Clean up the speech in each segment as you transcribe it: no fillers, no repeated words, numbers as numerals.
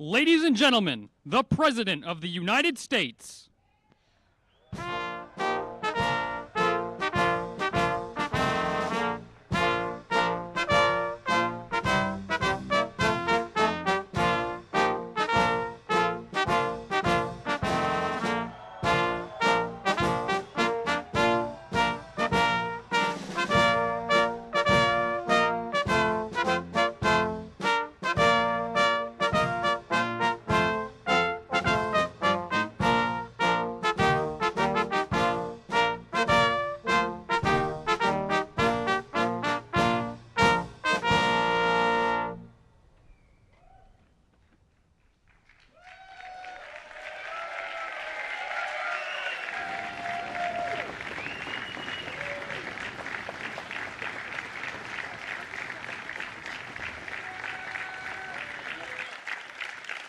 Ladies and gentlemen, the President of the United States.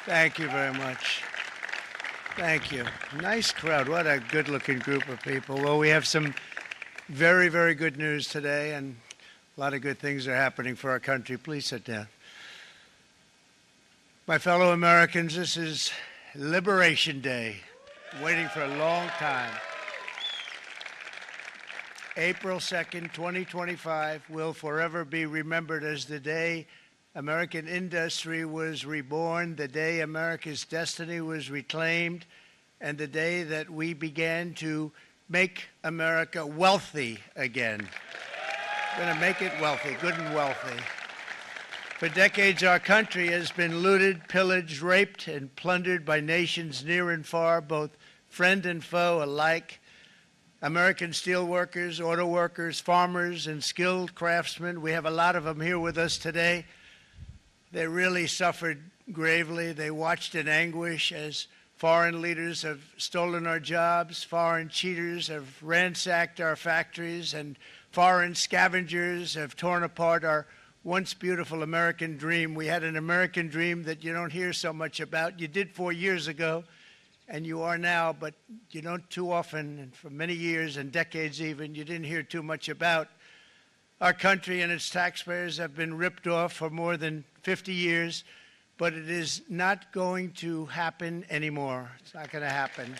Thank you very much. Thank you. Nice crowd. What a good-looking group of people. Well, we have some very, very good news today, and a lot of good things are happening for our country. Please sit down. My fellow Americans, this is Liberation Day. Waiting for a long time. April 2nd, 2025 will forever be remembered as the day American industry was reborn, the day America's destiny was reclaimed, and the day that we began to make America wealthy again. We're going to make it wealthy, good and wealthy. For decades, our country has been looted, pillaged, raped, and plundered by nations near and far, both friend and foe alike. American steel workers, auto workers, farmers, and skilled craftsmen, we have a lot of them here with us today. They really suffered gravely. They watched in anguish as foreign leaders have stolen our jobs, foreign cheaters have ransacked our factories, and foreign scavengers have torn apart our once beautiful American dream. We had an American dream that you don't hear so much about. You did 4 years ago, and you are now, but you don't too often, and for many years and decades even, you didn't hear too much about. Our country and its taxpayers have been ripped off for more than 50 years, but it is not going to happen anymore. It's not going to happen.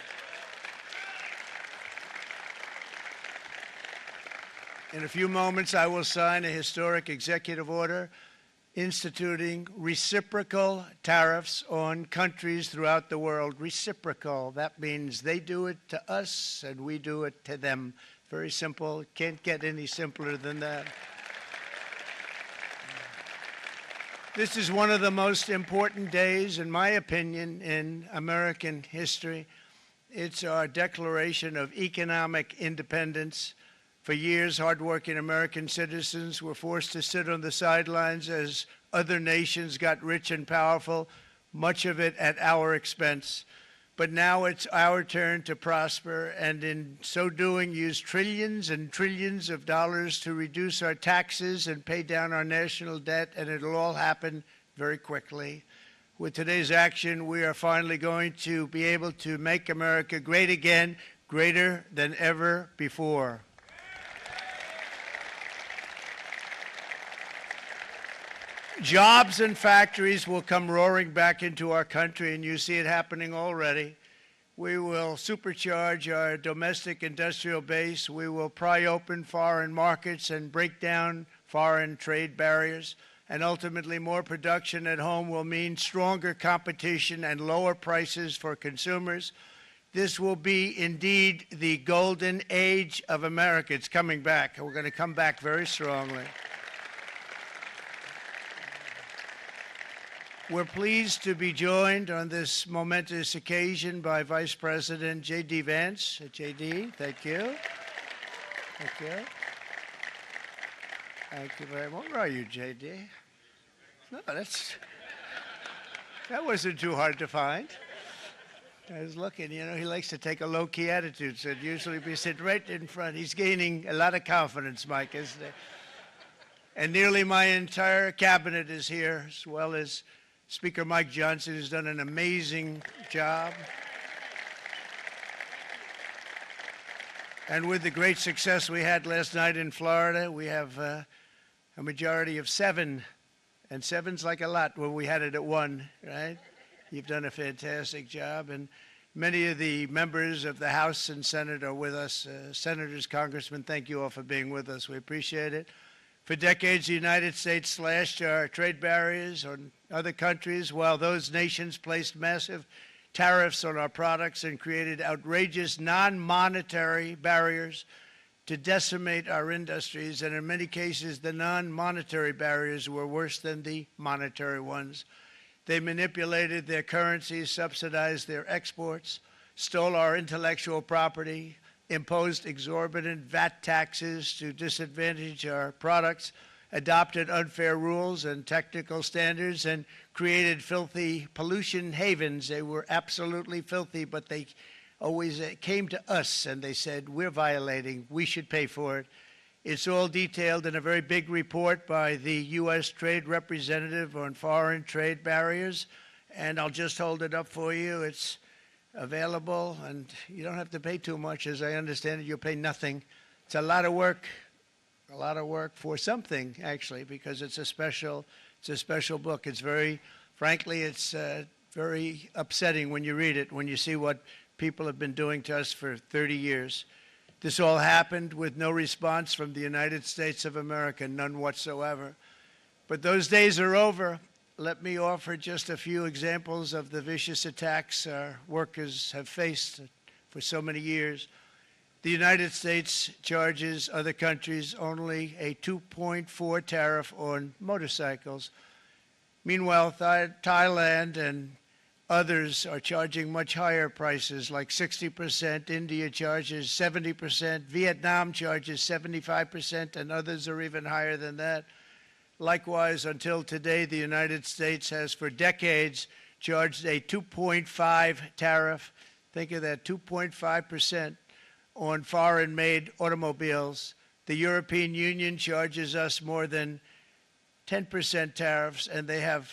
In a few moments, I will sign a historic executive order instituting reciprocal tariffs on countries throughout the world. Reciprocal, that means they do it to us and we do it to them. Very simple. Can't get any simpler than that. This is one of the most important days, in my opinion, in American history. It's our declaration of economic independence. For years, hardworking American citizens were forced to sit on the sidelines as other nations got rich and powerful, much of it at our expense. But now it's our turn to prosper, and in so doing, use trillions and trillions of dollars to reduce our taxes and pay down our national debt, and it'll all happen very quickly. With today's action, we are finally going to be able to make America great again, greater than ever before. Jobs and factories will come roaring back into our country, and you see it happening already. We will supercharge our domestic industrial base. We will pry open foreign markets and break down foreign trade barriers. And ultimately, more production at home will mean stronger competition and lower prices for consumers. This will be indeed the golden age of America. It's coming back. We're going to come back very strongly. We're pleased to be joined on this momentous occasion by Vice President J.D. Vance. J.D., thank you. Thank you. Thank you very much. Where are you, J.D.? No, that wasn't too hard to find. I was looking, you know, he likes to take a low-key attitude, so it'd usually be sitting right in front. He's gaining a lot of confidence, Mike, isn't he? And nearly my entire cabinet is here, as well as Speaker Mike Johnson, who's done an amazing job. And with the great success we had last night in Florida, we have a majority of 7. And 7's like a lot when we had it at 1, right? You've done a fantastic job, and many of the members of the House and Senate are with us. Senators, congressmen, thank you all for being with us. We appreciate it. For decades, the United States slashed our trade barriers on other countries, while those nations placed massive tariffs on our products and created outrageous non-monetary barriers to decimate our industries. And in many cases, the non-monetary barriers were worse than the monetary ones. They manipulated their currencies, subsidized their exports, stole our intellectual property, imposed exorbitant VAT taxes to disadvantage our products, adopted unfair rules and technical standards, and created filthy pollution havens. They were absolutely filthy, but they always came to us and they said, we're violating, we should pay for it. It's all detailed in a very big report by the U.S. Trade Representative on Foreign Trade Barriers, and I'll just hold it up for you. It's available, and you don't have to pay too much. As I understand it, you'll pay nothing. It's a lot of work for something, actually, because it's a special book. It's very, frankly, it's very upsetting when you read it, when you see what people have been doing to us for 30 years. This all happened with no response from the United States of America, none whatsoever. But those days are over. Let me offer just a few examples of the vicious attacks our workers have faced for so many years. The United States charges other countries only a 2.4 tariff on motorcycles. Meanwhile, Thailand and others are charging much higher prices, like 60%. India charges 70%. Vietnam charges 75%, and others are even higher than that. Likewise, until today, the United States has for decades charged a 2.5 tariff. Think of that, 2.5% on foreign-made automobiles. The European Union charges us more than 10% tariffs, and they have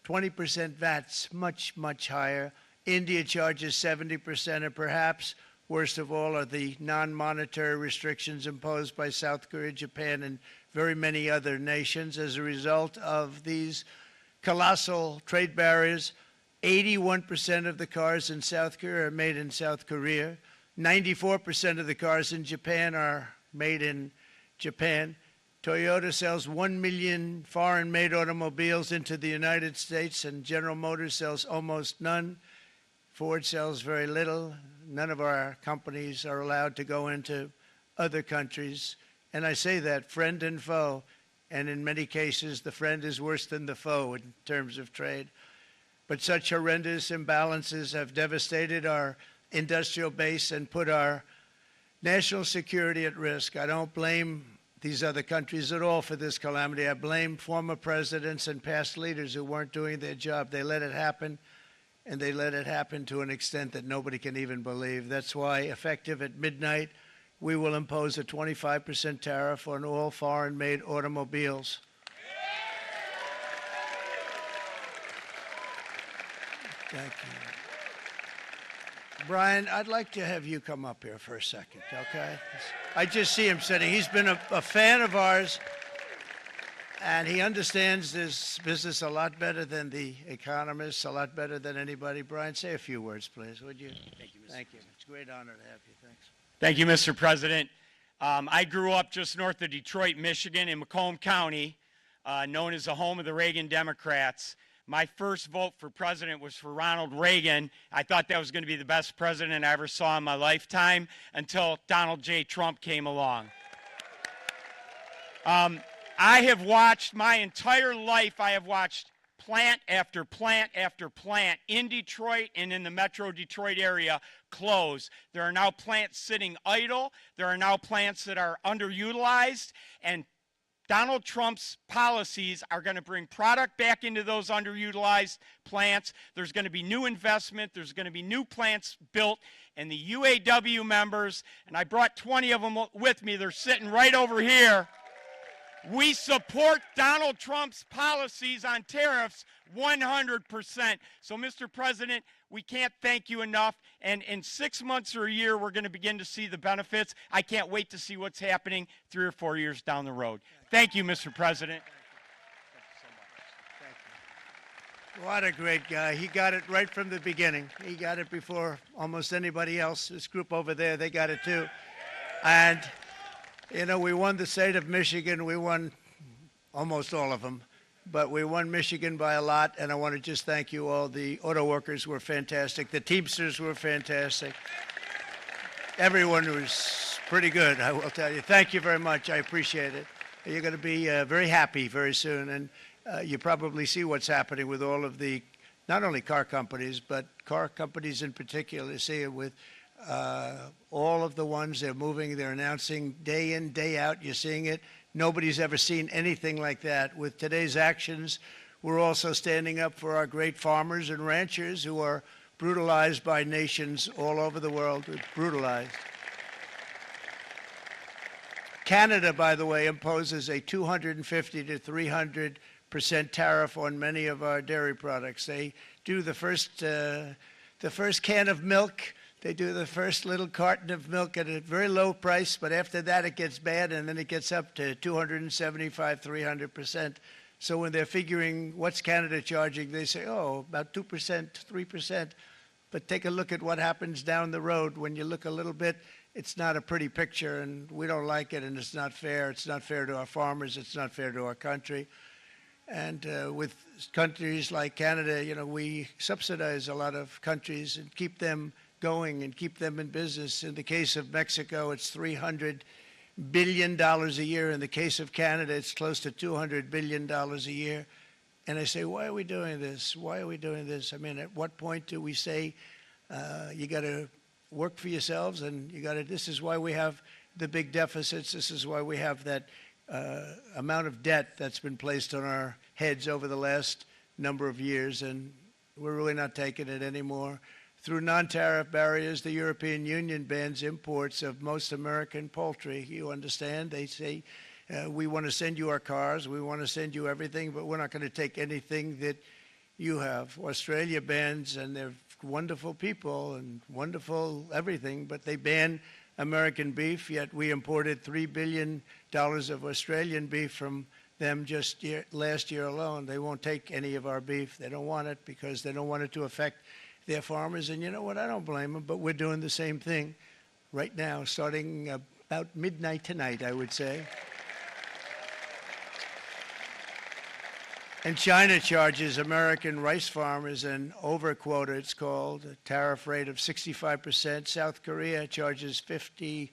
20% VATs, much, much higher. India charges 70%, and perhaps worst of all are the non-monetary restrictions imposed by South Korea, Japan, and very many other nations. As a result of these colossal trade barriers, 81% of the cars in South Korea are made in South Korea. 94% of the cars in Japan are made in Japan. Toyota sells 1 million foreign-made automobiles into the United States, and General Motors sells almost none. Ford sells very little. None of our companies are allowed to go into other countries. And I say that, friend and foe, and in many cases, the friend is worse than the foe in terms of trade. But such horrendous imbalances have devastated our industrial base and put our national security at risk. I don't blame these other countries at all for this calamity. I blame former presidents and past leaders who weren't doing their job. They let it happen, and they let it happen to an extent that nobody can even believe. That's why, effective at midnight, we will impose a 25% tariff on all foreign-made automobiles. Thank you. Brian, I'd like to have you come up here for a second, okay? I just see him sitting. He's been a fan of ours, and he understands this business a lot better than the economists, a lot better than anybody. Brian, say a few words, please, would you? Thank you, Mr. Thank you. It's a great honor to have you. Thanks. Thank you, Mr. President. I grew up just north of Detroit, Michigan, in Macomb County, known as the home of the Reagan Democrats. My first vote for president was for Ronald Reagan. I thought that was going to be the best president I ever saw in my lifetime until Donald J. Trump came along. I have watched my entire life, I have watched plant after plant after plant in Detroit and in the metro Detroit area close. There are now plants sitting idle. There are now plants that are underutilized, and Donald Trump's policies are going to bring product back into those underutilized plants. There's going to be new investment. There's going to be new plants built. And the UAW members, and I brought 20 of them with me, they're sitting right over here. We support Donald Trump's policies on tariffs 100%. So, Mr. President, we can't thank you enough. And in 6 months or a year, we're going to begin to see the benefits. I can't wait to see what's happening 3 or 4 years down the road. Thank you, Mr. President. Thank you so much. Thank What a great guy. He got it right from the beginning. He got it before almost anybody else. This group over there, they got it too. And, you know, we won the state of Michigan. We won almost all of them. But we won Michigan by a lot, and I want to just thank you all. The auto workers were fantastic. The Teamsters were fantastic. Everyone was pretty good, I will tell you. Thank you very much. I appreciate it. You're going to be very happy very soon, and you probably see what's happening with all of the, not only car companies, but car companies in particular. You see it with all of the ones they're moving, they're announcing day in, day out. You're seeing it. Nobody's ever seen anything like that. With today's actions, we're also standing up for our great farmers and ranchers who are brutalized by nations all over the world. Brutalized. Canada, by the way, imposes a 250 to 300% tariff on many of our dairy products. They do the first can of milk. They do the first little carton of milk at a very low price, but after that it gets bad, and then it gets up to 275, 300%. So when they're figuring what's Canada charging, they say, oh, about 2%, 3%. But take a look at what happens down the road. When you look a little bit, it's not a pretty picture, and we don't like it, and it's not fair. It's not fair to our farmers. It's not fair to our country. And with countries like Canada, you know, we subsidize a lot of countries and keep them going and keep them in business. In the case of Mexico, it's $300 billion a year. In the case of Canada, it's close to $200 billion a year. And I say, why are we doing this? Why are we doing this? I mean, at what point do we say you got to work for yourselves, and you got to? This is why we have the big deficits. This is why we have that amount of debt that's been placed on our heads over the last number of years, and we're really not taking it anymore. Through non-tariff barriers, the European Union bans imports of most American poultry. You understand? They say, we want to send you our cars, we want to send you everything, but we're not going to take anything that you have. Australia bans, and they're wonderful people and wonderful everything, but they ban American beef, yet we imported $3 billion of Australian beef from them just last year alone. They won't take any of our beef. They don't want it because they don't want it to affect their farmers. And you know what? I don't blame them, but we're doing the same thing right now, starting about midnight tonight, I would say. And China charges American rice farmers an overquota, it's called, a tariff rate of 65%. South Korea charges 50%.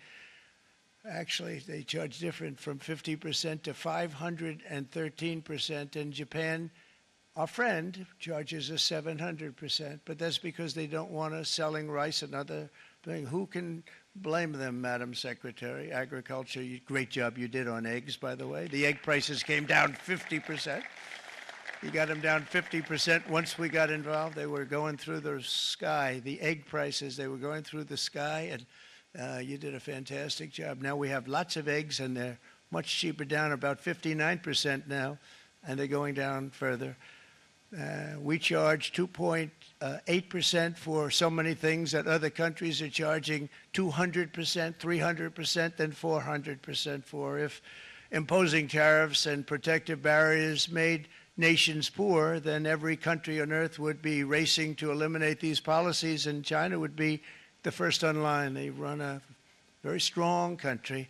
Actually, they charge different, from 50% to 513%. And Japan, our friend, charges us 700%. But that's because they don't want us selling rice and other things. Who can blame them, Madam Secretary? Agriculture, great job you did on eggs, by the way. The egg prices came down 50%. You got them down 50%. Once we got involved, they were going through the sky. The egg prices, they were going through the sky, and you did a fantastic job. Now we have lots of eggs, and they're much cheaper, down about 59% now, and they're going down further. We charge 2.8% for so many things that other countries are charging 200%, 300%, and 400% for. If imposing tariffs and protective barriers made nations poor, then every country on earth would be racing to eliminate these policies, and China would be the first on line. They run a very strong country,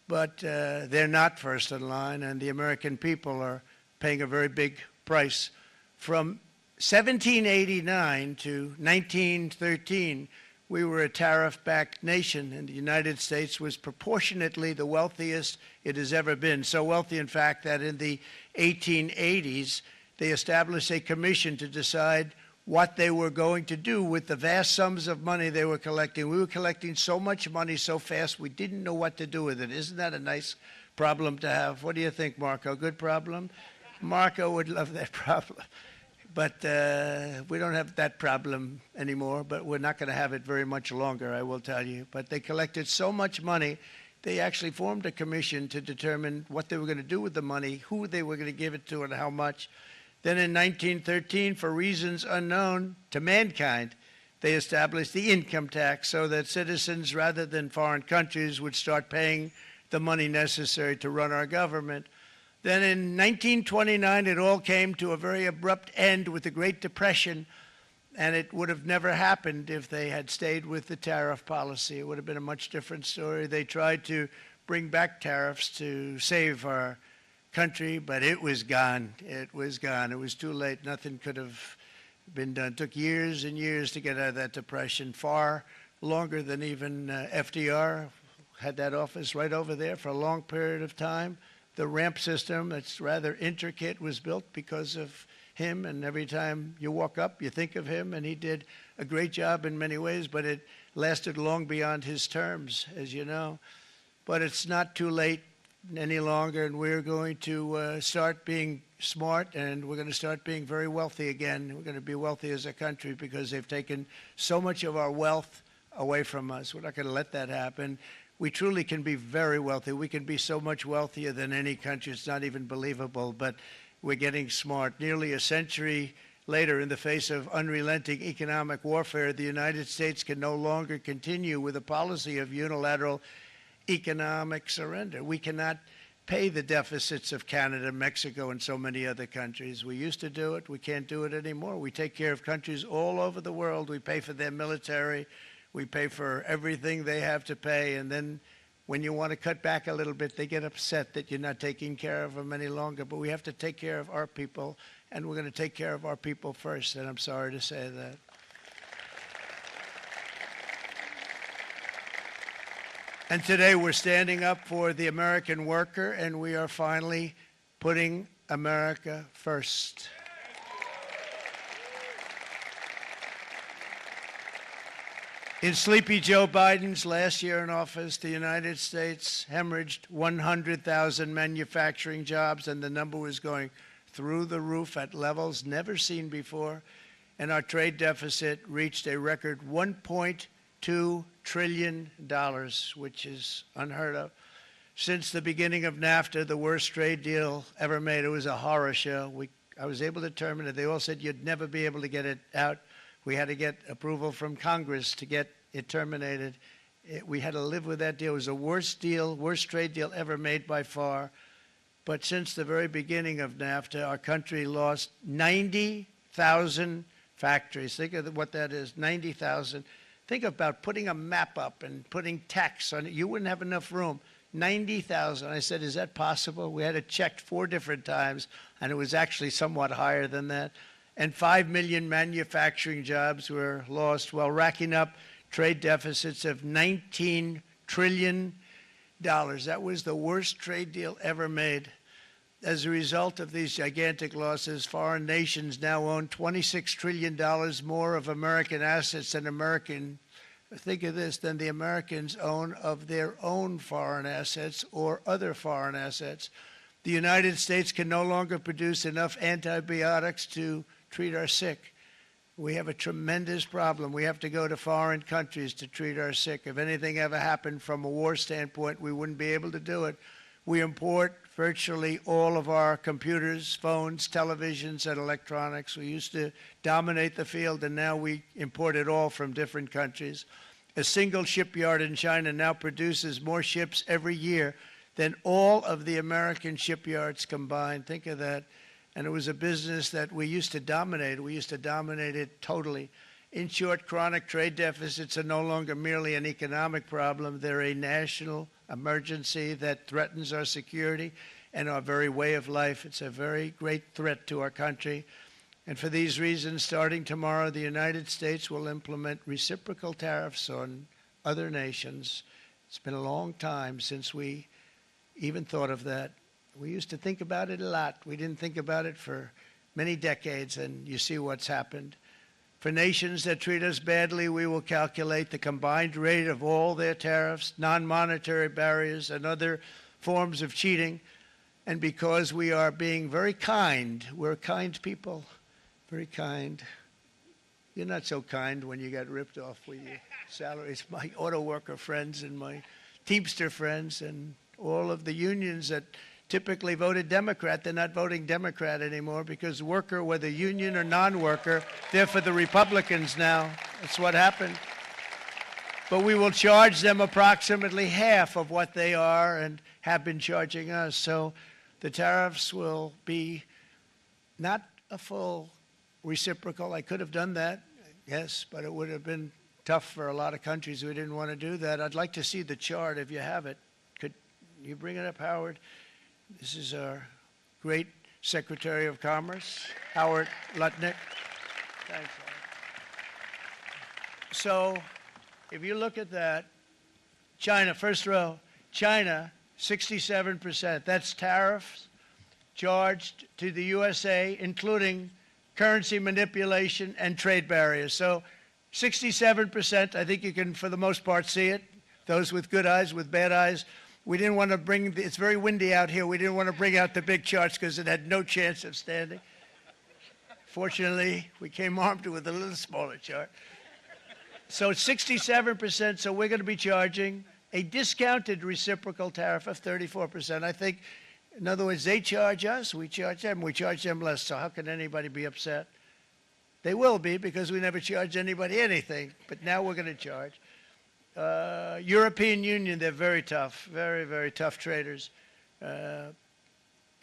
but they're not first in line, and the American people are paying a very big price. From 1789 to 1913, we were a tariff-backed nation, and the United States was proportionately the wealthiest it has ever been. So wealthy, in fact, that in the 1880s, they established a commission to decide what they were going to do with the vast sums of money they were collecting. We were collecting so much money so fast, we didn't know what to do with it. Isn't that a nice problem to have? What do you think, Marco? Good problem? Marco would love that problem. But we don't have that problem anymore, but we're not going to have it very much longer, I will tell you. But they collected so much money, they actually formed a commission to determine what they were going to do with the money, who they were going to give it to, and how much. Then in 1913, for reasons unknown to mankind, they established the income tax so that citizens, rather than foreign countries, would start paying the money necessary to run our government. Then in 1929, it all came to a very abrupt end with the Great Depression, and it would have never happened if they had stayed with the tariff policy. It would have been a much different story. They tried to bring back tariffs to save our country, but it was gone. It was gone. It was too late. Nothing could have been done. It took years and years to get out of that depression, far longer than even FDR had that office right over there for a long period of time. The ramp system, that's rather intricate, was built because of him, and every time you walk up, you think of him, and he did a great job in many ways, but it lasted long beyond his terms, as you know. But it's not too late any longer, and we're going to start being smart, and we're going to start being very wealthy again. We're going to be wealthy as a country because they've taken so much of our wealth away from us. We're not going to let that happen. We truly can be very wealthy. We can be so much wealthier than any country. It's not even believable, but we're getting smart. Nearly a century later, in the face of unrelenting economic warfare, the United States can no longer continue with a policy of unilateral economic surrender. We cannot pay the deficits of Canada, Mexico, and so many other countries. We used to do it. We can't do it anymore. We take care of countries all over the world. We pay for their military. We pay for everything they have to pay, and then when you want to cut back a little bit, they get upset that you're not taking care of them any longer. But we have to take care of our people, and we're going to take care of our people first, and I'm sorry to say that. And today we're standing up for the American worker, and we are finally putting America first. In sleepy Joe Biden's last year in office, the United States hemorrhaged 100,000 manufacturing jobs, and the number was going through the roof at levels never seen before. And our trade deficit reached a record $1.2 trillion, which is unheard of. Since the beginning of NAFTA, the worst trade deal ever made, it was a horror show. I was able to terminate it. They all said you'd never be able to get it out. We had to get approval from Congress to get it terminated. We had to live with that deal. It was the worst trade deal ever made by far. But since the very beginning of NAFTA, our country lost 90,000 factories. Think of what that is, 90,000. Think about putting a map up and putting text on it. You wouldn't have enough room. 90,000. I said, is that possible? We had it checked 4 different times, and it was actually somewhat higher than that. And 5 million manufacturing jobs were lost while racking up trade deficits of $19 trillion. That was the worst trade deal ever made. As a result of these gigantic losses, foreign nations now own $26 trillion more of American assets than think of this, than the Americans own of their own foreign assets or other foreign assets. The United States can no longer produce enough antibiotics to treat our sick. We have a tremendous problem. We have to go to foreign countries to treat our sick. If anything ever happened from a war standpoint, we wouldn't be able to do it. We import virtually all of our computers, phones, televisions, and electronics. We used to dominate the field, and now we import it all from different countries. A single shipyard in China now produces more ships every year than all of the American shipyards combined. Think of that. And it was a business that we used to dominate. We used to dominate it totally. In short, chronic trade deficits are no longer merely an economic problem. They're a national emergency that threatens our security and our very way of life. It's a very great threat to our country. And for these reasons, starting tomorrow, the United States will implement reciprocal tariffs on other nations. It's been a long time since we even thought of that. We used to think about it a lot. We didn't think about it for many decades, and you see what's happened. For nations that treat us badly, we will calculate the combined rate of all their tariffs, non-monetary barriers, and other forms of cheating. And because we are being very kind, we're kind people, very kind. You're not so kind when you got ripped off with your salaries. My auto worker friends and my Teamster friends and all of the unions that typically voted Democrat, they're not voting Democrat anymore because worker, whether union or non-worker, they're for the Republicans now. That's what happened. But we will charge them approximately half of what they are and have been charging us. So The tariffs will be not a full reciprocal. I could have done that, yes, but it would have been tough for a lot of countries who didn't want to do that. I'd like to see the chart if you have it. Could you bring it up, Howard? This is our great Secretary of Commerce, Howard Lutnick. Thanks, Howard. So if you look at that, China, first row, China, 67%. That's tariffs charged to the USA, including currency manipulation and trade barriers. So 67%, I think you can, for the most part, see it. Those with good eyes, with bad eyes. We didn't want to bring, it's very windy out here. We didn't want to bring out the big charts because it had no chance of standing. Fortunately, we came armed with a little smaller chart. So it's 67%, so we're going to be charging a discounted reciprocal tariff of 34%. I think, in other words, they charge us, we charge them less, so how can anybody be upset? They will be, because we never charge anybody anything, but now we're going to charge. European Union, they're very tough, very, very tough traders. You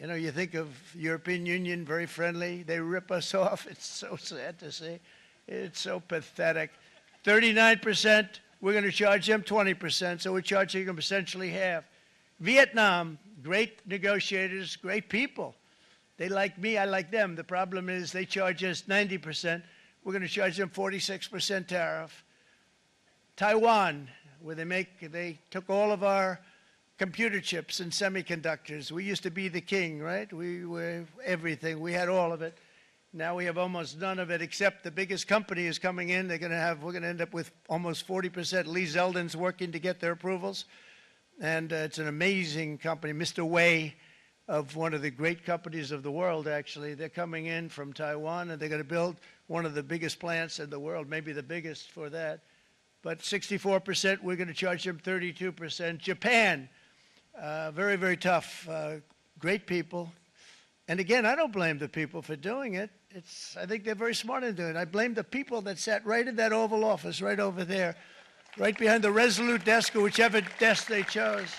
know, you think of European Union, very friendly. They rip us off. It's so sad to see. It's so pathetic. 39%, we're going to charge them 20%, so we're charging them essentially half. Vietnam, great negotiators, great people. They like me, I like them. The problem is they charge us 90%. We're going to charge them 46% tariff. Taiwan, where they took all of our computer chips and semiconductors. We used to be the king, right? We were everything. We had all of it. Now we have almost none of it, except the biggest company is coming in. We're going to end up with almost 40%. Lee Zeldin's working to get their approvals. And it's an amazing company. Mr. Wei, of one of the great companies of the world, actually. They're coming in from Taiwan, and they're going to build one of the biggest plants in the world, maybe the biggest for that. But 64%, we're going to charge them 32%. Japan, very, very tough, great people. And again, I don't blame the people for doing it. I think they're very smart in doing it. I blame the people that sat right in that Oval Office, right over there, right behind the Resolute desk or whichever desk they chose.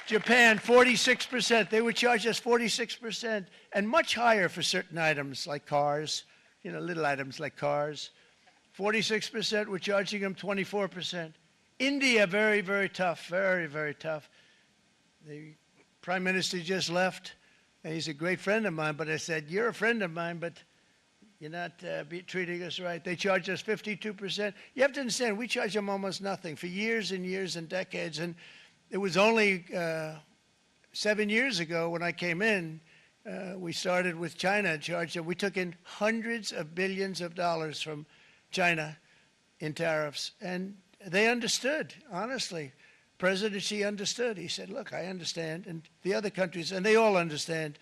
Japan, 46%. They would charge us 46%, and much higher for certain items like cars, you know, little items like cars. 46%, we're charging them 24%. India, very, very tough, very, very tough. The Prime Minister just left. And he's a great friend of mine, but I said, you're a friend of mine, but you're not treating us right. They charge us 52%. You have to understand, we charge them almost nothing for years and years and decades. And it was only 7 years ago when I came in, we started with China and charged them. We took in hundreds of billions of dollars from China in tariffs. And they understood, honestly. President Xi understood. He said, look, I understand. And the other countries, and they all understand.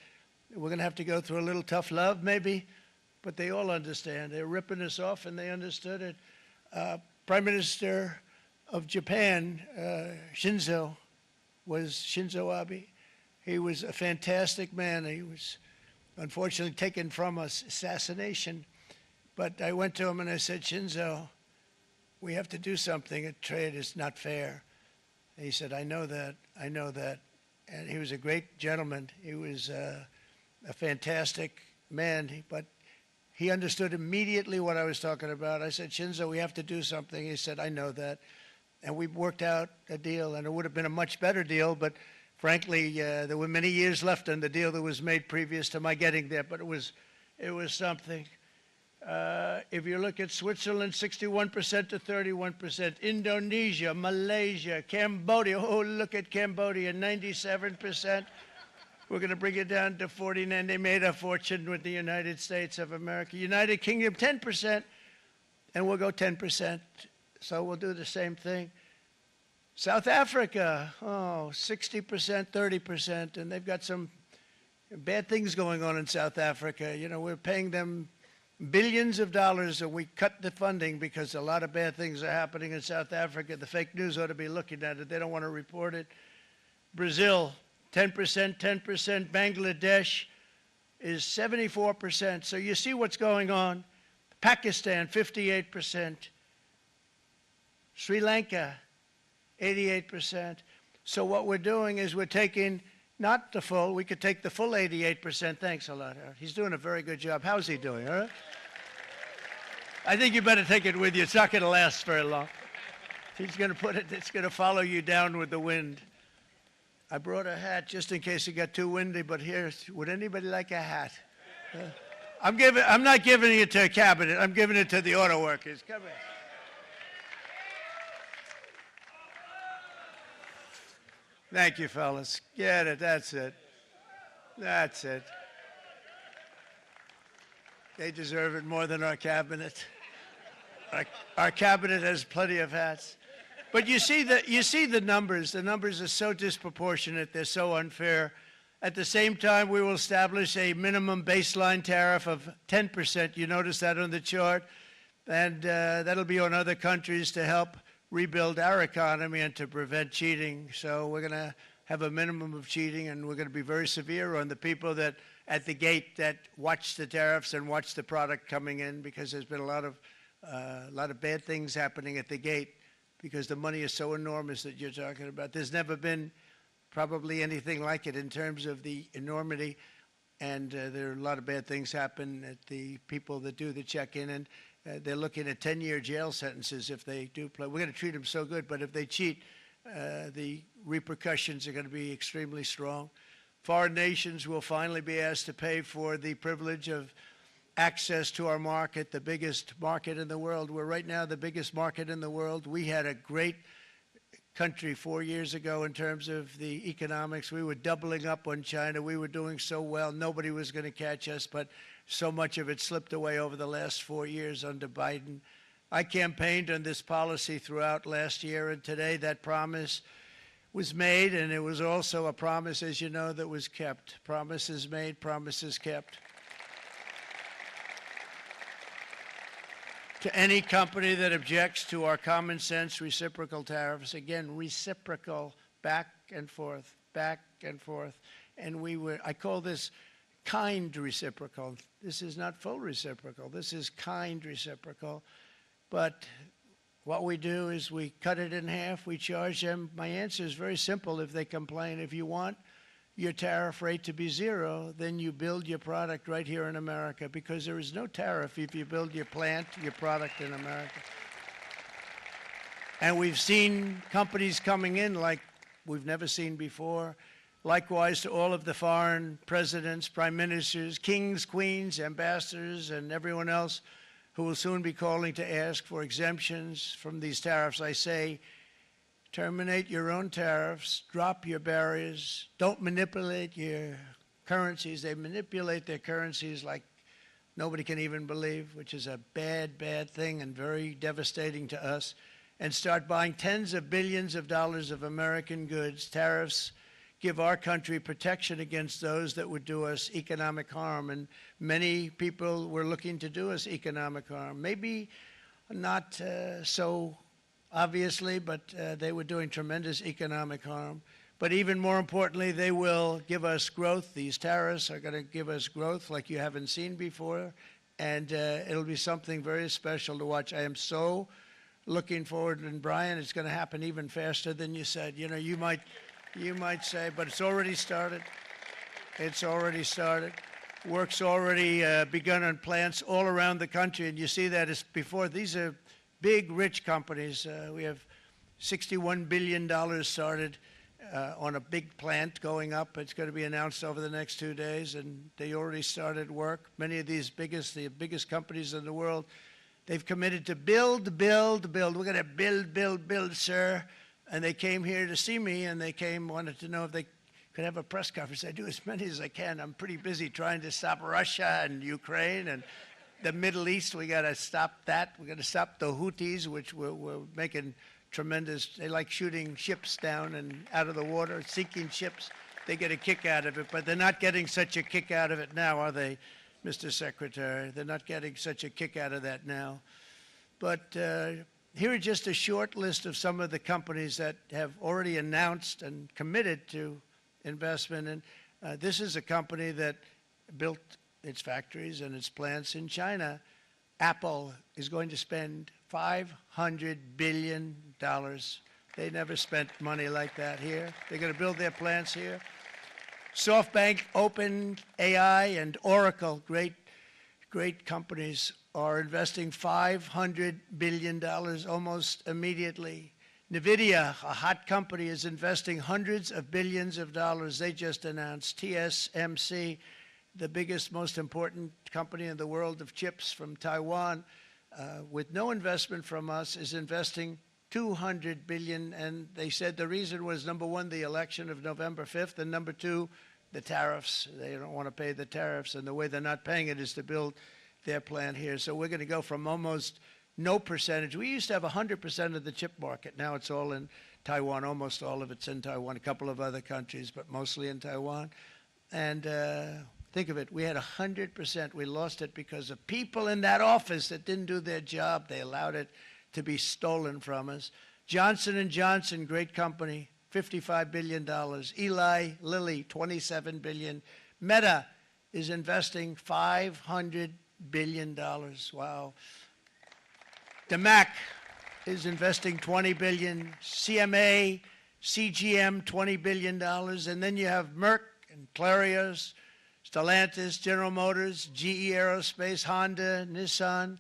We're going to have to go through a little tough love, maybe, but they all understand. They're ripping us off, and they understood it. Prime Minister of Japan, Shinzo Abe. He was a fantastic man. He was unfortunately taken from us, assassination. But I went to him and I said, Shinzo, we have to do something. A trade is not fair. And he said, I know that, I know that. And he was a great gentleman. He was a fantastic man, but he understood immediately what I was talking about. I said, Shinzo, we have to do something. He said, I know that. And we worked out a deal, and it would have been a much better deal, but frankly, there were many years left on the deal that was made previous to my getting there, but it was something. If you look at Switzerland, 61% to 31%. Indonesia, Malaysia, Cambodia. Oh, look at Cambodia, 97%. We're going to bring it down to 49. They made a fortune with the United States of America. United Kingdom, 10%, and we'll go 10%. So we'll do the same thing. South Africa, 60%, 30%, and they've got some bad things going on in South Africa. You know, we're paying them billions of dollars, and we cut the funding because a lot of bad things are happening in South Africa. The fake news ought to be looking at it. They don't want to report it. Brazil, 10%, 10%. Bangladesh is 74%. So you see what's going on. Pakistan, 58%. Sri Lanka, 88%. So what we're doing is we're taking Not the full. We could take the full 88%. Thanks a lot, Harold. He's doing a very good job. How's he doing, all right? I think you better take it with you. It's not going to last very long. He's going to put it, it's going to follow you down with the wind. I brought a hat just in case it got too windy, but here, would anybody like a hat? I'm not giving it to a cabinet. I'm giving it to the auto workers. Come here. Thank you, fellas. Get it. That's it. That's it. They deserve it more than our cabinet. Our cabinet has plenty of hats. But you see the numbers. The numbers are so disproportionate. They're so unfair. At the same time, we will establish a minimum baseline tariff of 10%. You notice that on the chart. And that'll be on other countries to help rebuild our economy and to prevent cheating. So we're going to have a minimum of cheating, and we're going to be very severe on the people that at the gate that watch the tariffs and watch the product coming in, because there's been a lot of bad things happening at the gate because the money is so enormous that you're talking about. There's never been probably anything like it in terms of the enormity, and there are a lot of bad things happen at the people that do the check-in, and they're looking at 10-year jail sentences if they do play. We're going to treat them so good, but if they cheat, the repercussions are going to be extremely strong. Foreign nations will finally be asked to pay for the privilege of access to our market, the biggest market in the world. We're right now the biggest market in the world. We had a great country 4 years ago in terms of the economics. We were doubling up on China. We were doing so well. Nobody was going to catch us, but so much of it slipped away over the last 4 years under Biden. I campaigned on this policy throughout last year, and today that promise was made, and it was also a promise, as you know, that was kept. Promises made, promises kept. To any company that objects to our common sense reciprocal tariffs, again, reciprocal, back and forth, back and forth. And I call this kind reciprocal. This is not full reciprocal. This is kind reciprocal. But what we do is we cut it in half. We charge them. My answer is very simple if they complain. If you want your tariff rate to be zero, then you build your product right here in America, because there is no tariff if you build your plant, your product in America. And we've seen companies coming in like we've never seen before. Likewise to all of the foreign presidents, prime ministers, kings, queens, ambassadors, and everyone else who will soon be calling to ask for exemptions from these tariffs. I say, terminate your own tariffs, drop your barriers, don't manipulate your currencies. They manipulate their currencies like nobody can even believe, which is a bad, bad thing and very devastating to us, and start buying tens of billions of dollars of American goods. Tariffs give our country protection against those that would do us economic harm, and many people were looking to do us economic harm. Maybe not so obviously, but they were doing tremendous economic harm. But even more importantly, they will give us growth. These tariffs are going to give us growth like you haven't seen before, and it'll be something very special to watch. I am so looking forward, and Brian, it's going to happen even faster than you said. You know, you might say, but it's already started. It's already started. Work's already begun on plants all around the country, and you see that as before. These are big, rich companies. We have $61 billion started on a big plant going up. It's going to be announced over the next 2 days, and they already started work. Many of these the biggest companies in the world, they've committed to build, build, build. We're going to build, build, build, sir. And they came here to see me, and they wanted to know if they could have a press conference. I do as many as I can. I'm pretty busy trying to stop Russia and Ukraine and the Middle East. We got to stop that. We got to stop the Houthis, which we're making tremendous. They like shooting ships down and out of the water, sinking ships. They get a kick out of it, but they're not getting such a kick out of it now, are they, Mr. Secretary? They're not getting such a kick out of that now. But here are just a short list of some of the companies that have already announced and committed to investment. And this is a company that built its factories and its plants in China. Apple is going to spend $500 billion. They never spent money like that here. They're going to build their plants here. SoftBank, OpenAI, and Oracle, great companies, are investing $500 billion almost immediately. NVIDIA, a hot company, is investing hundreds of billions of dollars. They just announced. TSMC, the biggest, most important company in the world of chips from Taiwan, with no investment from us, is investing $200 billion. And they said the reason was, number one, the election of November 5th, and number two, the tariffs. They don't want to pay the tariffs, and the way they're not paying it is to build their plant here. So we're going to go from almost no percentage. We used to have 100% of the chip market. Now it's all in Taiwan. Almost all of it's in Taiwan, a couple of other countries, but mostly in Taiwan. And think of it, we had 100%. We lost it because of people in that office that didn't do their job. They allowed it to be stolen from us. Johnson & Johnson, great company, $55 billion. Eli Lilly, $27 billion. Meta is investing $500 billion. Wow. DeMac is investing $20 billion. CMA, CGM, $20 billion. And then you have Merck and Clarios, Stellantis, General Motors, GE Aerospace, Honda, Nissan,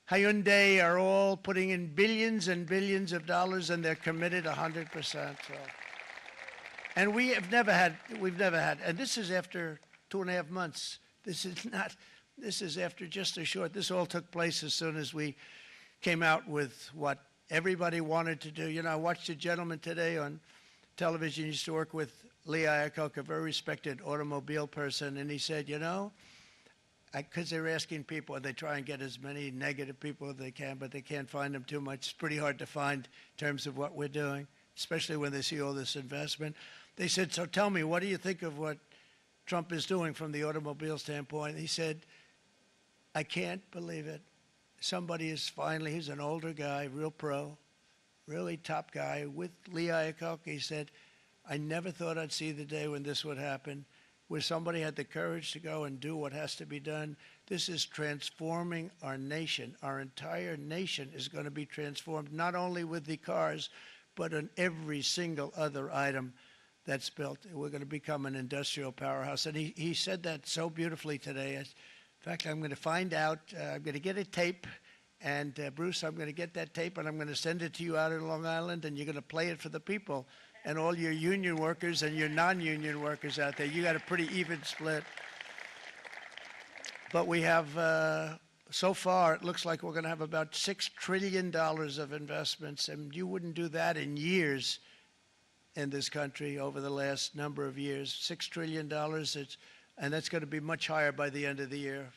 Hyundai are all putting in billions and billions of dollars, and they're committed 100%. So. And we've never had, and this is after 2.5 months. This is after just a short, this all took place as soon as we came out with what everybody wanted to do. You know, I watched a gentleman today on television. He used to work with Lee Iacocca, a very respected automobile person, and he said, you know, because they're asking people, and they try and get as many negative people as they can, but they can't find them too much. It's pretty hard to find in terms of what we're doing, especially when they see all this investment. They said, so tell me, what do you think of what Trump is doing from the automobile standpoint? He said, I can't believe it. Somebody is finally, he's an older guy, real pro, really top guy, with Lee Iacocca. He said, I never thought I'd see the day when this would happen, where somebody had the courage to go and do what has to be done. This is transforming our nation. Our entire nation is going to be transformed, not only with the cars, but on every single other item that's built. We're going to become an industrial powerhouse. And he said that so beautifully today. In fact, I'm going to find out, I'm going to get a tape, and Bruce, I'm going to get that tape, and I'm going to send it to you out in Long Island, and you're going to play it for the people. And all your union workers and your non-union workers out there, you got a pretty even split. But we have, so far, it looks like we're going to have about $6 trillion of investments, and you wouldn't do that in years in this country over the last number of years. $6 trillion, and that's going to be much higher by the end of the year.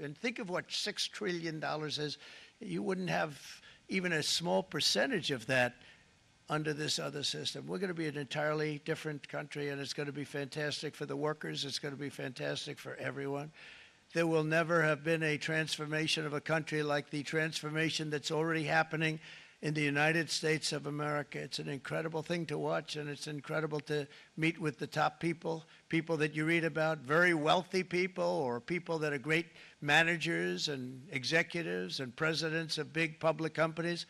And think of what $6 trillion is. You wouldn't have even a small percentage of that under this other system. We're going to be an entirely different country, and it's going to be fantastic for the workers. It's going to be fantastic for everyone. There will never have been a transformation of a country like the transformation that's already happening in the United States of America. It's an incredible thing to watch, and it's incredible to meet with the top people, people that you read about, very wealthy people, or people that are great managers and executives and presidents of big public companies,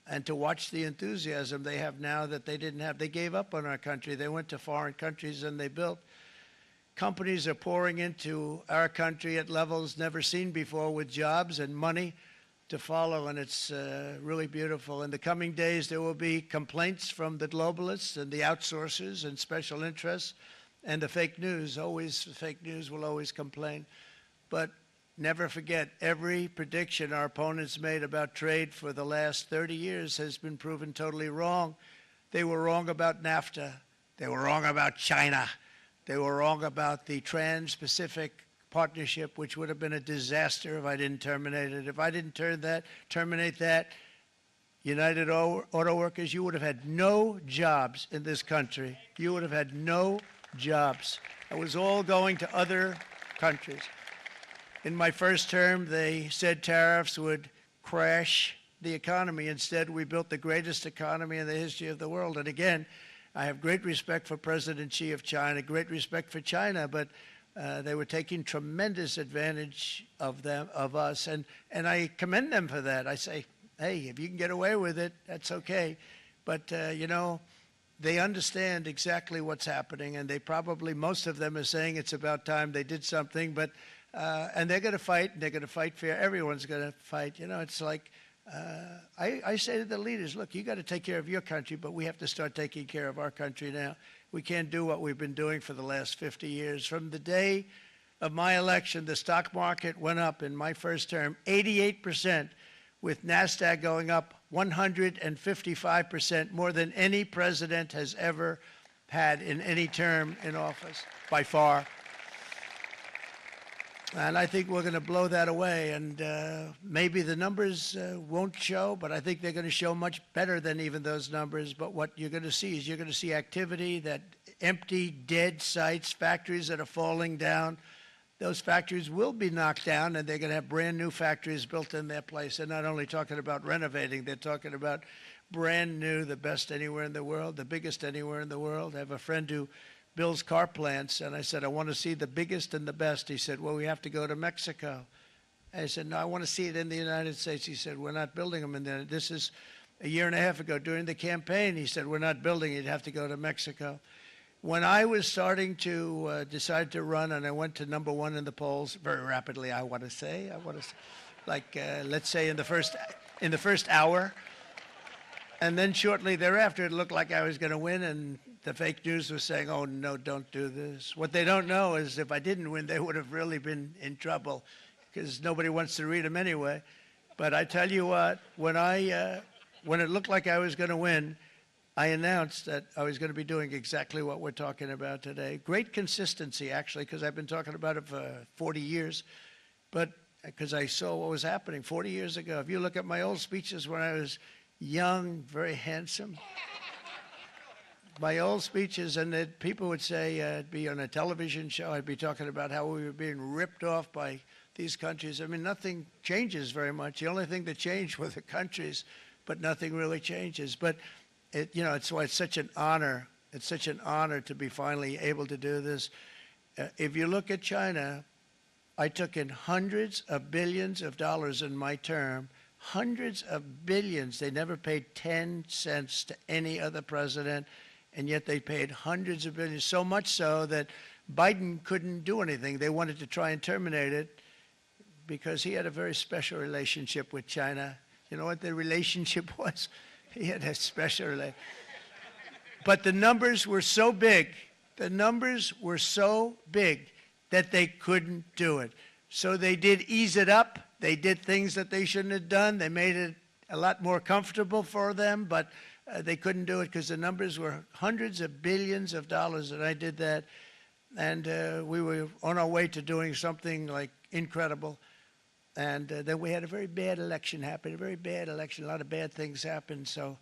and to watch the enthusiasm they have now that they didn't have. They gave up on our country. They went to foreign countries and they built. Companies are pouring into our country at levels never seen before, with jobs and money to follow, and it's really beautiful. In the coming days, there will be complaints from the globalists and the outsourcers and special interests and the fake news. Always, fake news will always complain. But never forget, every prediction our opponents made about trade for the last 30 years has been proven totally wrong. They were wrong about NAFTA. They were wrong about China. They were wrong about the Trans-Pacific Partnership, which would have been a disaster if I didn't terminate it. If I didn't terminate that, United Auto Workers, you would have had no jobs in this country. You would have had no jobs. It was all going to other countries. In my first term, they said tariffs would crash the economy. Instead, we built the greatest economy in the history of the world. And again, I have great respect for President Xi of China, great respect for China, but they were taking tremendous advantage of us, and I commend them for that. I say, hey, if you can get away with it, that's okay. But, you know, they understand exactly what's happening, and they probably, most of them are saying it's about time they did something, but, and they're going to fight, and they're going to fight fair. Everyone's going to fight. You know, it's like, I say to the leaders, look, you got to take care of your country, but we have to start taking care of our country now. We can't do what we've been doing for the last 50 years. From the day of my election, the stock market went up in my first term 88%, with NASDAQ going up 155%, more than any president has ever had in any term in office, by far. And I think we're going to blow that away. And maybe the numbers won't show, but I think they're going to show much better than even those numbers. But what you're going to see is you're going to see activity, that empty, dead sites, factories that are falling down. Those factories will be knocked down, and they're going to have brand new factories built in their place. They're not only talking about renovating, they're talking about brand new, the best anywhere in the world, the biggest anywhere in the world. I have a friend who builds car plants, and I said, I want to see the biggest and the best. He said, well, we have to go to Mexico. I said, no, I want to see it in the United States. He said, we're not building them in there. This is a year and a half ago during the campaign. He said, we're not building it. You'd have to go to Mexico. When I was starting to decide to run, and I went to number one in the polls very rapidly, I want to say, like let's say in the first hour, and then shortly thereafter, it looked like I was going to win, and the fake news was saying, "Oh no, don't do this." What they don't know is if I didn't win, they would have really been in trouble, because nobody wants to read them anyway. But I tell you what, when it looked like I was going to win, I announced that I was going to be doing exactly what we're talking about today. Great consistency, actually, because I've been talking about it for 40 years, but because I saw what was happening 40 years ago. If you look at my old speeches when I was young, very handsome, my old speeches, and that people would say, I'd be on a television show, I'd be talking about how we were being ripped off by these countries. I mean, nothing changes very much. The only thing that changed were the countries, but nothing really changes. But it's why it's such an honor. It's such an honor to be finally able to do this. If you look at China, I took in hundreds of billions of dollars in my term, hundreds of billions. They never paid 10 cents to any other president, and yet they paid hundreds of billions, so much so that Biden couldn't do anything. They wanted to try and terminate it because he had a very special relationship with China. You know what the relationship was? He had a special relationship. But the numbers were so big, that they couldn't do it. So they did ease it up. They did things that they shouldn't have done. They made it a lot more comfortable for them, but they couldn't do it because the numbers were hundreds of billions of dollars, and I did that. And we were on our way to doing something like incredible. And then we had a very bad election happen, a very bad election. A lot of bad things happened. So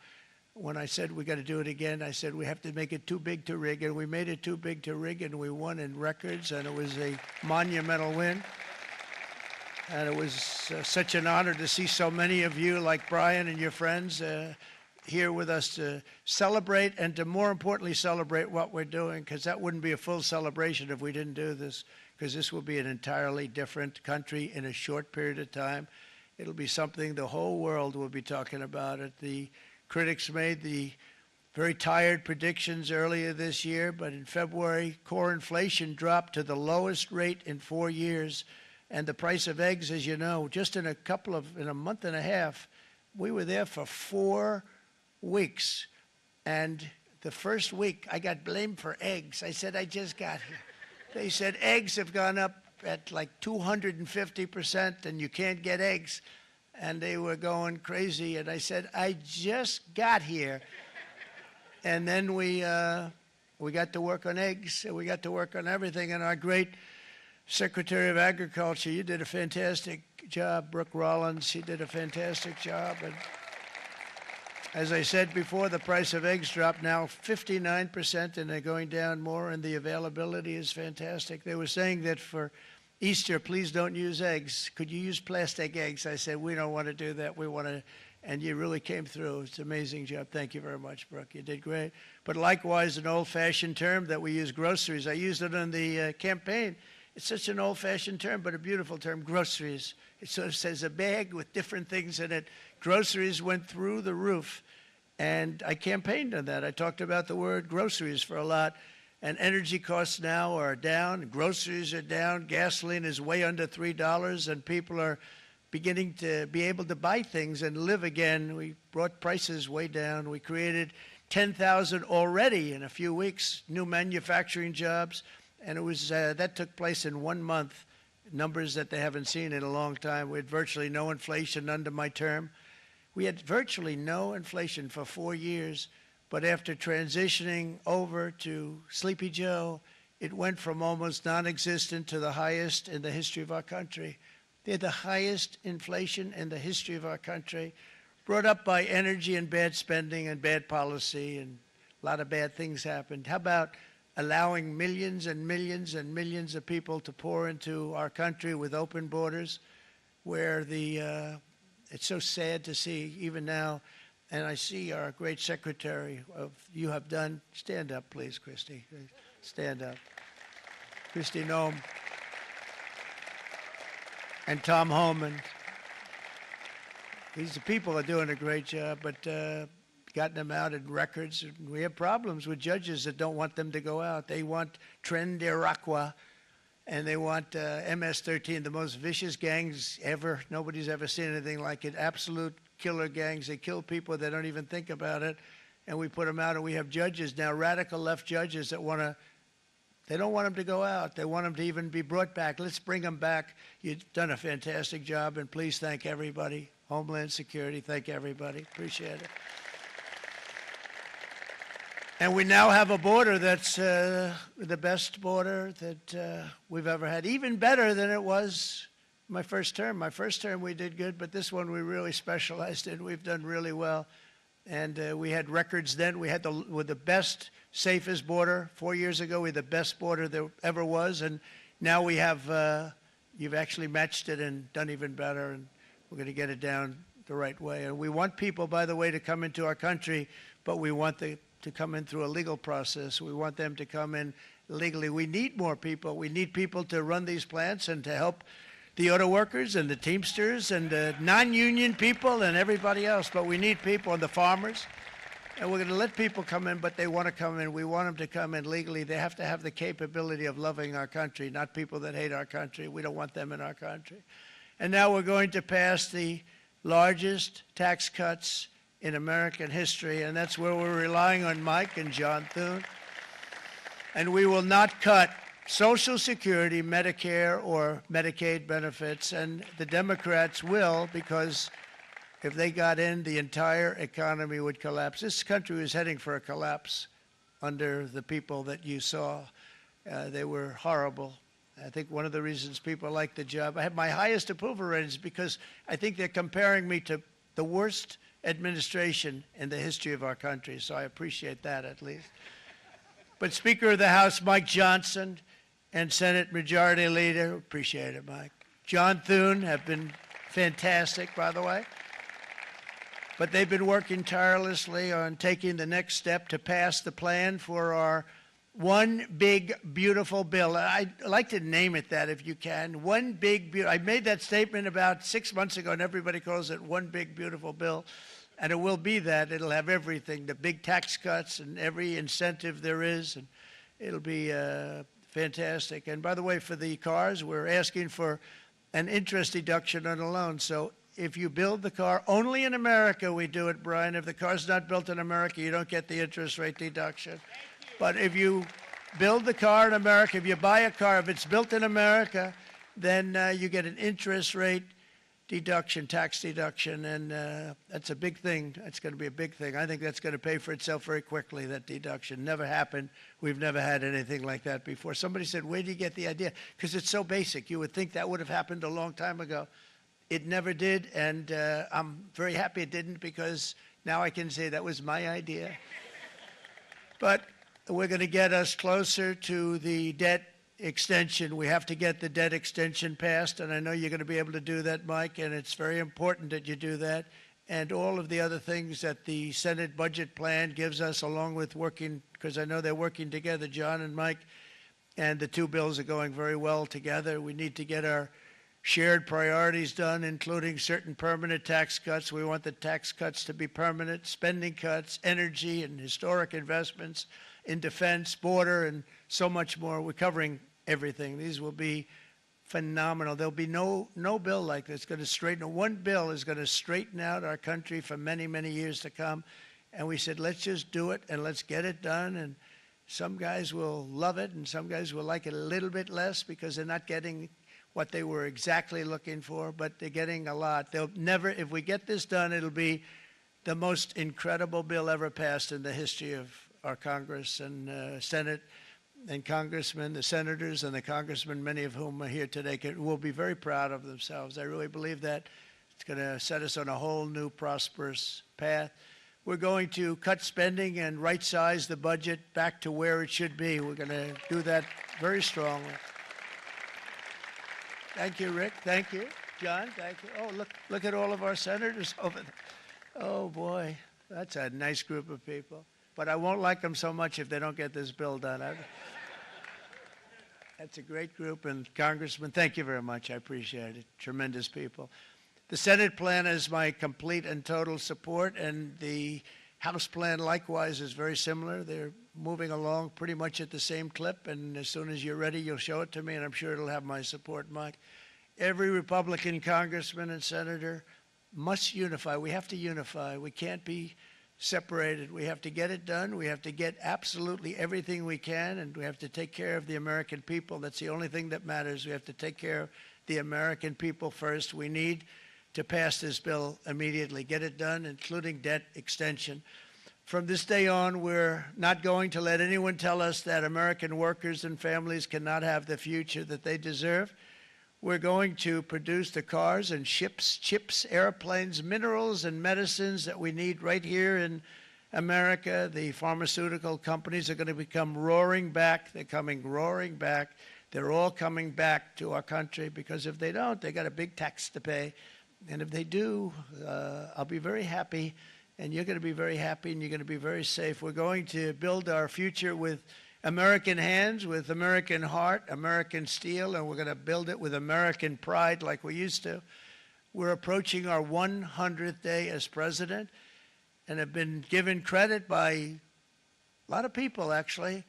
when I said we got to do it again, I said we have to make it too big to rig. And we made it too big to rig, and we won in records, and it was a monumental win. And it was such an honor to see so many of you, like Brian and your friends, here with us to celebrate, and to more importantly celebrate what we're doing, because that wouldn't be a full celebration if we didn't do this. Because this will be an entirely different country in a short period of time. It'll be something the whole world will be talking about it. The critics made the very tired predictions earlier this year, but in February, core inflation dropped to the lowest rate in 4 years. And the price of eggs, as you know, just in a month and a half, we were there for 4 weeks. And the first week, I got blamed for eggs. I said, I just got here. They said eggs have gone up at like 250%, and you can't get eggs. And they were going crazy. And I said, I just got here. And then we got to work on eggs, and we got to work on everything. And our great Secretary of Agriculture, you did a fantastic job. Brooke Rollins, she did a fantastic job. And as I said before, the price of eggs dropped now 59%, and they're going down more, and the availability is fantastic. They were saying that for Easter, please don't use eggs. Could you use plastic eggs? I said, we don't want to do that. We want to, and you really came through. It's an amazing job. Thank you very much, Brooke. You did great. But likewise, an old-fashioned term that we use, groceries. I used it in the campaign. It's such an old-fashioned term, but a beautiful term, groceries. It sort of says a bag with different things in it. Groceries went through the roof, And I campaigned on that. I talked about the word groceries for a lot. And energy costs now are down. Groceries are down. Gasoline is way under $3. And people are beginning to be able to buy things and live again. We brought prices way down. We created 10,000 already in a few weeks, new manufacturing jobs. And it was that took place in 1 month, numbers that they haven't seen in a long time. We had virtually no inflation under my term. We had virtually no inflation for 4 years, but after transitioning over to Sleepy Joe, it went from almost non-existent to the highest in the history of our country. They're the highest inflation in the history of our country, brought up by energy and bad spending and bad policy, and a lot of bad things happened. How about allowing millions and millions and millions of people to pour into our country with open borders, where it's so sad to see even now, and I see our great secretary of you have done. Stand up, please, Christy. Stand up. Christy Noem and Tom Homan. These people are doing a great job, but gotten them out in records. We have problems with judges that don't want them to go out. They want Tren de Aragua, and they want MS-13, the most vicious gangs ever. Nobody's ever seen anything like it. Absolute killer gangs. They kill people. They don't even think about it. And we put them out, and we have judges now, radical left judges that they don't want them to go out. They want them to even be brought back. Let's bring them back. You've done a fantastic job, and please thank everybody. Homeland Security, thank everybody. Appreciate it. And we now have a border that's the best border that we've ever had, even better than it was my first term. My first term we did good, but this one we really specialized in. We've done really well. And we had records then. We had the best, safest border. 4 years ago, we had the best border there ever was. And now we have, you've actually matched it and done even better. And we're going to get it down the right way. And we want people, by the way, to come into our country, but we want to come in through a legal process. We want them to come in legally. We need more people. We need people to run these plants and to help the auto workers and the Teamsters and the non-union people and everybody else. But we need people and the farmers. And we're going to let people come in, but they want to come in. We want them to come in legally. They have to have the capability of loving our country, not people that hate our country. We don't want them in our country. And now we're going to pass the largest tax cuts in American history, and that's where we're relying on Mike and John Thune. And we will not cut Social Security, Medicare, or Medicaid benefits, and the Democrats will, because if they got in, the entire economy would collapse. This country was heading for a collapse under the people that you saw. They were horrible. I think one of the reasons people like the job, I have my highest approval ratings because I think they're comparing me to the worst administration in the history of our country, so I appreciate that at least. But Speaker of the House Mike Johnson and Senate Majority Leader, appreciate it, Mike. John Thune have been fantastic, by the way. But they've been working tirelessly on taking the next step to pass the plan for our one big, beautiful bill. I'd like to name it that if you can. One big, beautiful. I made that statement about 6 months ago, and everybody calls it one big, beautiful bill. And it will be that. It'll have everything, the big tax cuts and every incentive there is. And it'll be fantastic. And by the way, for the cars, we're asking for an interest deduction on a loan. So if you build the car, only in America we do it, Brian. If the car's not built in America, you don't get the interest rate deduction. But if you build the car in America, if you buy a car, if it's built in America, then you get an interest rate deduction, tax deduction, and that's a big thing. That's going to be a big thing. I think that's going to pay for itself very quickly, that deduction. Never happened. We've never had anything like that before. Somebody said, where do you get the idea? Because it's so basic. You would think that would have happened a long time ago. It never did, and I'm very happy it didn't, because now I can say that was my idea. But we're going to get us closer to the debt extension. We have to get the debt extension passed, and I know you're going to be able to do that, Mike, and it's very important that you do that. And all of the other things that the Senate budget plan gives us, along with working, because I know they're working together, John and Mike, and the two bills are going very well together. We need to get our shared priorities done, including certain permanent tax cuts. We want the tax cuts to be permanent, spending cuts, energy and historic investments in defense, border, and so much more. We're covering everything. These will be phenomenal. There'll be no bill like this going to straighten. One bill is going to straighten out our country for many, many years to come. And we said, let's just do it and let's get it done. And some guys will love it and some guys will like it a little bit less because they're not getting what they were exactly looking for, but they're getting a lot. They'll never, if we get this done, it'll be the most incredible bill ever passed in the history of our Congress and Senate and congressmen, the senators and the congressmen, many of whom are here today, will be very proud of themselves. I really believe that. It's going to set us on a whole new prosperous path. We're going to cut spending and right-size the budget back to where it should be. We're going to do that very strongly. Thank you, Rick. Thank you. John, thank you. Oh, look at all of our senators over there. Oh, boy, that's a nice group of people. But I won't like them so much if they don't get this bill done. That's a great group. And Congressman, thank you very much. I appreciate it. Tremendous people. The Senate plan is my complete and total support, and the House plan likewise is very similar. They're moving along pretty much at the same clip, and as soon as you're ready, you'll show it to me, and I'm sure it'll have my support, Mike. Every Republican congressman and senator must unify. We have to unify. We can't be separated. We have to get it done. We have to get absolutely everything we can, and we have to take care of the American people. That's the only thing that matters. We have to take care of the American people first. We need to pass this bill immediately, get it done, including debt extension. From this day on, we're not going to let anyone tell us that American workers and families cannot have the future that they deserve. We're going to produce the cars and ships, chips, airplanes, minerals, and medicines that we need right here in America. The pharmaceutical companies are going to come roaring back. They're coming roaring back. They're all coming back to our country because if they don't, they got a big tax to pay. And if they do, I'll be very happy, and you're going to be very happy, and you're going to be very safe. We're going to build our future with American hands, with American heart, American steel, and we're going to build it with American pride like we used to. We're approaching our 100th day as president and have been given credit by a lot of people, actually,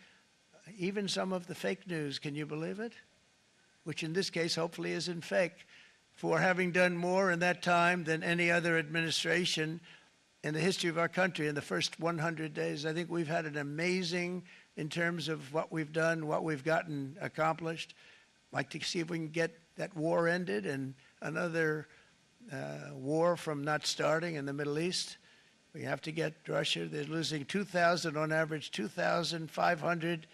even some of the fake news. Can you believe it? Which in this case hopefully isn't fake, for having done more in that time than any other administration in the history of our country in the first 100 days. I think we've had an amazing, in terms of what we've done, what we've gotten accomplished. I'd like to see if we can get that war ended and another war from not starting in the Middle East. We have to get Russia. They're losing 2,000 on average, 2,500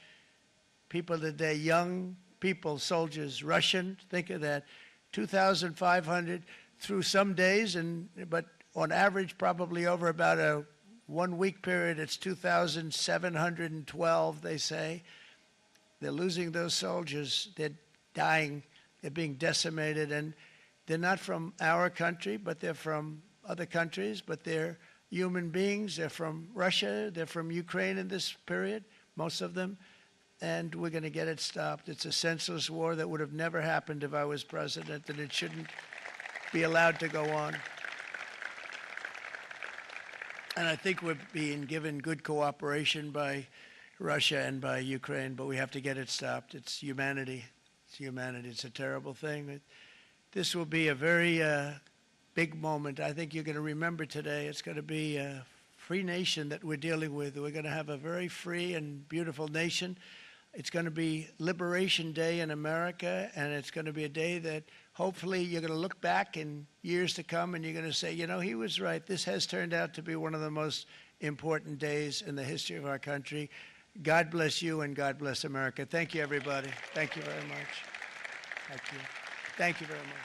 people a day, young people, soldiers, Russian. Think of that. 2,500 through some days, but on average, probably over about a 1 week period, it's 2,712, they say. They're losing those soldiers. They're dying. They're being decimated. And they're not from our country, but they're from other countries, but they're human beings. They're from Russia. They're from Ukraine in this period, most of them. And we're going to get it stopped. It's a senseless war that would have never happened if I was president, and it shouldn't be allowed to go on. And I think we're being given good cooperation by Russia and by Ukraine, but we have to get it stopped. It's humanity. It's humanity. It's a terrible thing. This will be a very big moment. I think you're going to remember today. It's going to be a free nation that we're dealing with. We're going to have a very free and beautiful nation. It's going to be Liberation Day in America, and it's going to be a day that hopefully you're going to look back in years to come and you're going to say, you know, he was right. This has turned out to be one of the most important days in the history of our country. God bless you and God bless America. Thank you, everybody. Thank you very much. Thank you. Thank you very much.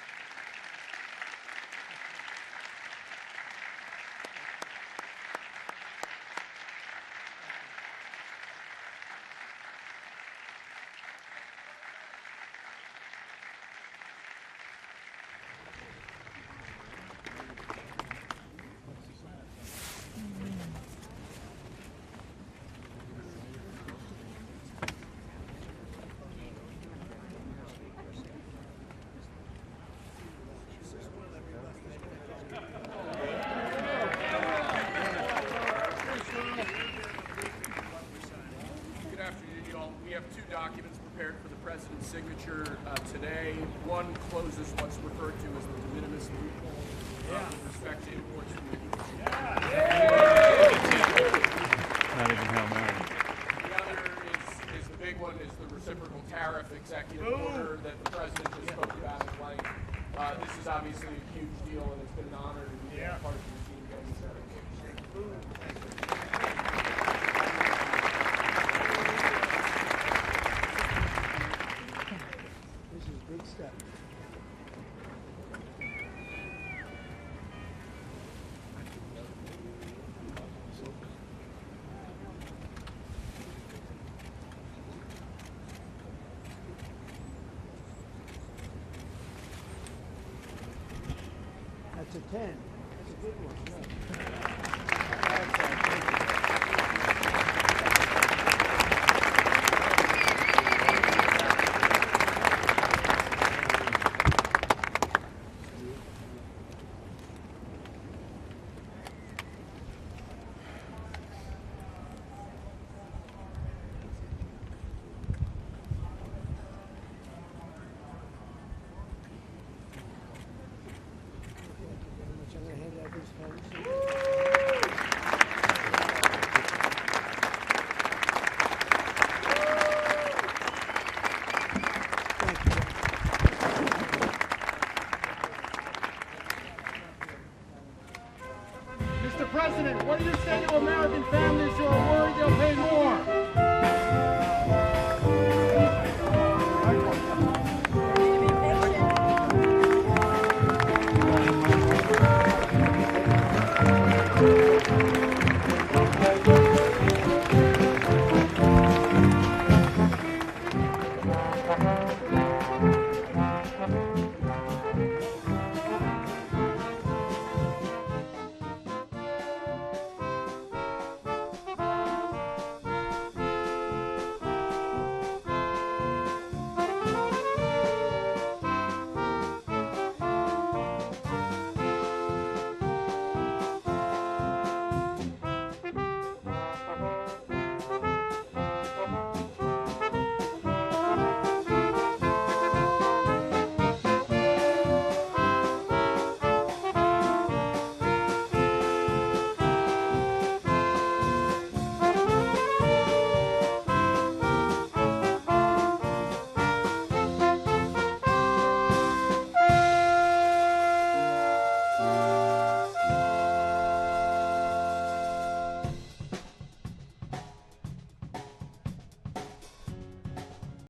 signature today. One closes what's referred to as the de minimis loophole with respect to imports from the Not even Hail Mary. The other is the big one, is the reciprocal tariff executive order that the president just spoke about at length. This is obviously a huge deal, and it's been an honor to be part of the team getting this out. This is big stuff. That's a 10. That's a good one. I'm going to hand out these pens. Mr. President, what do you say to American families who are worried they'll pay more?